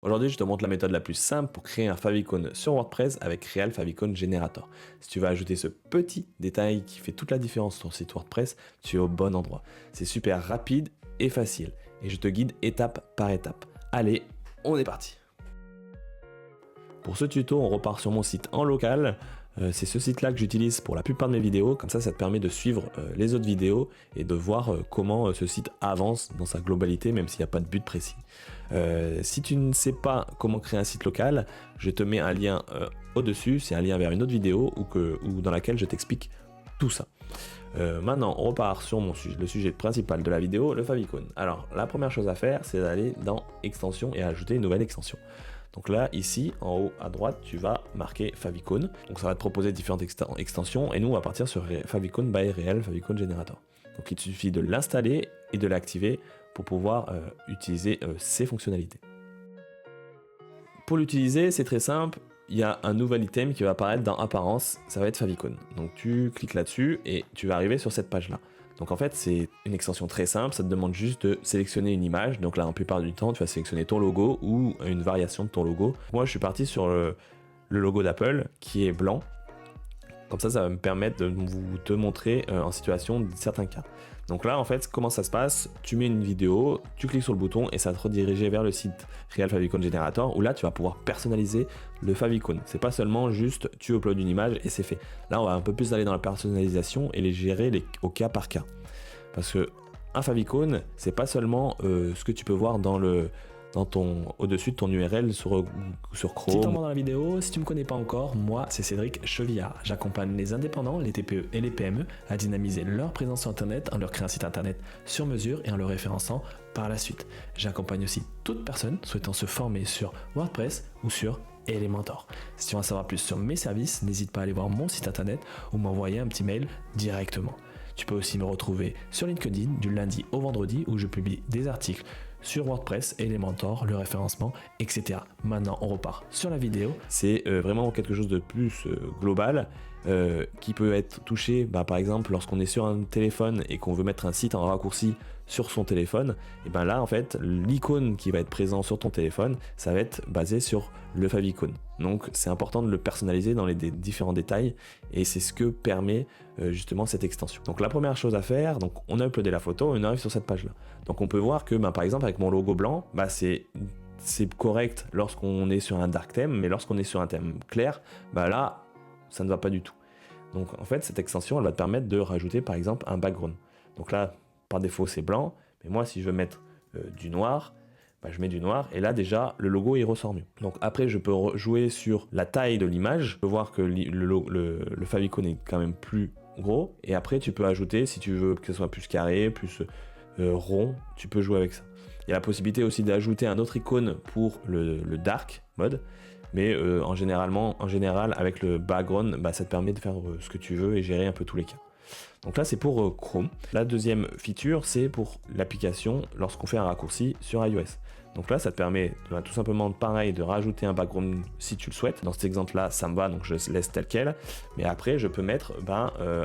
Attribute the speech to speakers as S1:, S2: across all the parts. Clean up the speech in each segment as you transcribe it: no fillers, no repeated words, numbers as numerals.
S1: Aujourd'hui, je te montre la méthode la plus simple pour créer un favicon sur WordPress avec Real Favicon Generator. Si tu veux ajouter ce petit détail qui fait toute la différence sur ton site WordPress, tu es au bon endroit. C'est super rapide et facile et je te guide étape par étape. Allez, on est parti. Pour ce tuto, on repart sur mon site en local. C'est ce site-là que j'utilise pour la plupart de mes vidéos. Comme ça te permet de suivre les autres vidéos et de voir comment ce site avance dans sa globalité, même s'il n'y a pas de but précis. Si tu ne sais pas comment créer un site local, je te mets un lien au-dessus. C'est un lien vers une autre vidéo ou dans laquelle je t'explique tout ça. Maintenant, on repart sur le sujet principal de la vidéo, le favicon. Alors, la première chose à faire, c'est d'aller dans Extensions et ajouter une nouvelle extension. Donc là, ici, en haut à droite, tu vas marquer favicon. Donc ça va te proposer différentes extensions et nous, on va partir sur favicon by Real Favicon Generator. Donc il te suffit de l'installer et de l'activer pour pouvoir utiliser ces fonctionnalités. Pour l'utiliser, c'est très simple. Il y a un nouvel item qui va apparaître dans Apparence, ça va être favicon. Donc tu cliques là-dessus et tu vas arriver sur cette page-là. Donc en fait, c'est une extension très simple, ça te demande juste de sélectionner une image. Donc là, en plupart du temps, tu vas sélectionner ton logo ou une variation de ton logo. Moi, je suis parti sur le logo d'Apple qui est blanc. Comme ça va me permettre de te montrer en situation de certains cas. Donc là, en fait, comment ça se passe? Tu mets une vidéo, tu cliques sur le bouton et ça te redirige vers le site Real Favicon Generator où là, tu vas pouvoir personnaliser le favicon. C'est pas seulement juste tu uploads une image et c'est fait. Là, on va un peu plus aller dans la personnalisation et les gérer au cas par cas. Parce que un favicon, c'est pas seulement ce que tu peux voir au-dessus de ton URL sur Chrome.
S2: Petit moment dans la vidéo, si tu me connais pas encore, moi c'est Cédric Chevillard. J'accompagne les indépendants, les TPE et les PME à dynamiser leur présence sur internet en leur créant un site internet sur mesure et en le référençant par la suite. J'accompagne aussi toute personne souhaitant se former sur WordPress ou sur Elementor. Si tu veux en savoir plus sur mes services, n'hésite pas à aller voir mon site internet ou m'envoyer un petit mail directement. Tu peux aussi me retrouver sur LinkedIn du lundi au vendredi où je publie des articles sur WordPress, Elementor, le référencement, etc. Maintenant, on repart sur la vidéo.
S1: C'est vraiment quelque chose de plus global qui peut être touché, par exemple, lorsqu'on est sur un téléphone et qu'on veut mettre un site en raccourci sur son téléphone. Et bien là, en fait, l'icône qui va être présent sur ton téléphone, ça va être basé sur le favicon. Donc, c'est important de le personnaliser dans les différents détails et c'est ce que permet justement cette extension. Donc, la première chose à faire, donc on a uploadé la photo, on arrive sur cette page-là. Donc, on peut voir que, par exemple, avec mon logo blanc, c'est correct lorsqu'on est sur un dark theme, mais lorsqu'on est sur un thème clair, là, ça ne va pas du tout. Donc, en fait, cette extension, elle va te permettre de rajouter, par exemple, un background. Donc là, par défaut, c'est blanc, mais moi, si je veux mettre du noir, je mets du noir, et là, déjà, le logo, il ressort mieux. Donc après, je peux jouer sur la taille de l'image. Je peux voir que le favicon est quand même plus gros, et après, tu peux ajouter, si tu veux que ce soit plus carré, plus rond, tu peux jouer avec ça. Il y a la possibilité aussi d'ajouter un autre icône pour le dark mode, mais en général, avec le background, ça te permet de faire ce que tu veux et gérer un peu tous les cas. Donc là, c'est pour Chrome. La deuxième feature, c'est pour l'application lorsqu'on fait un raccourci sur iOS. Donc là, ça te permet tout simplement, pareil, de rajouter un background si tu le souhaites. Dans cet exemple-là, ça me va, donc je laisse tel quel. Mais après, je peux mettre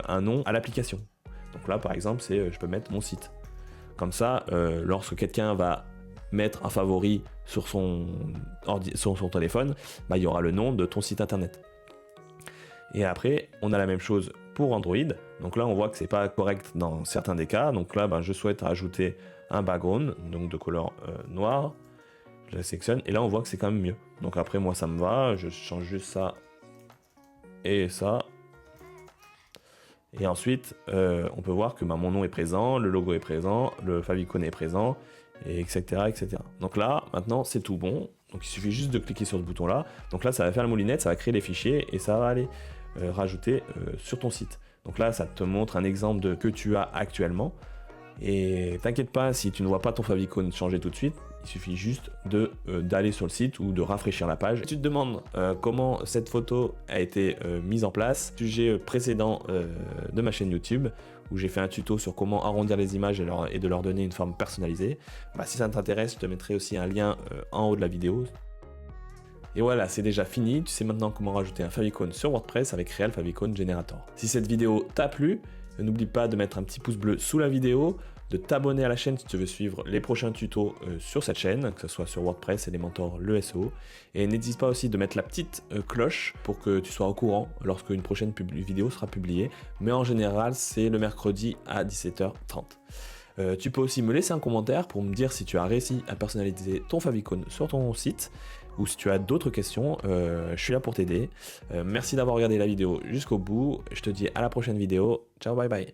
S1: un nom à l'application. Donc là, par exemple, je peux mettre mon site. Comme ça, lorsque quelqu'un va mettre un favori sur son téléphone, il y aura le nom de ton site internet. Et après, on a la même chose pour Android. Donc là, on voit que c'est pas correct dans certains des cas. Donc là, je souhaite rajouter un background, donc de couleur noire. Je la sélectionne et là, on voit que c'est quand même mieux. Donc après, moi, ça me va. Je change juste ça et ça. Et ensuite, on peut voir que mon nom est présent, le logo est présent, le favicon est présent, et etc., etc. Donc là, maintenant, c'est tout bon. Donc il suffit juste de cliquer sur ce bouton-là. Donc là, ça va faire la moulinette, ça va créer les fichiers et ça va aller rajouter sur ton site. Donc là, ça te montre un exemple de que tu as actuellement. Et t'inquiète pas si tu ne vois pas ton favicon changer tout de suite, il suffit juste d'aller sur le site ou de rafraîchir la page. Si tu te demandes comment cette photo a été mise en place, sujet précédent de ma chaîne YouTube où j'ai fait un tuto sur comment arrondir les images et de leur donner une forme personnalisée. Si ça t'intéresse, je te mettrai aussi un lien en haut de la vidéo. Et voilà, c'est déjà fini, tu sais maintenant comment rajouter un favicon sur WordPress avec Real Favicon Generator. Si cette vidéo t'a plu, n'oublie pas de mettre un petit pouce bleu sous la vidéo, de t'abonner à la chaîne si tu veux suivre les prochains tutos sur cette chaîne, que ce soit sur WordPress, Elementor, le SEO. Et n'hésite pas aussi de mettre la petite cloche pour que tu sois au courant lorsque une prochaine vidéo sera publiée. Mais en général, c'est le mercredi à 17h30. Tu peux aussi me laisser un commentaire pour me dire si tu as réussi à personnaliser ton favicon sur ton site ou si tu as d'autres questions, je suis là pour t'aider. Merci d'avoir regardé la vidéo jusqu'au bout. Je te dis à la prochaine vidéo. Ciao, bye bye.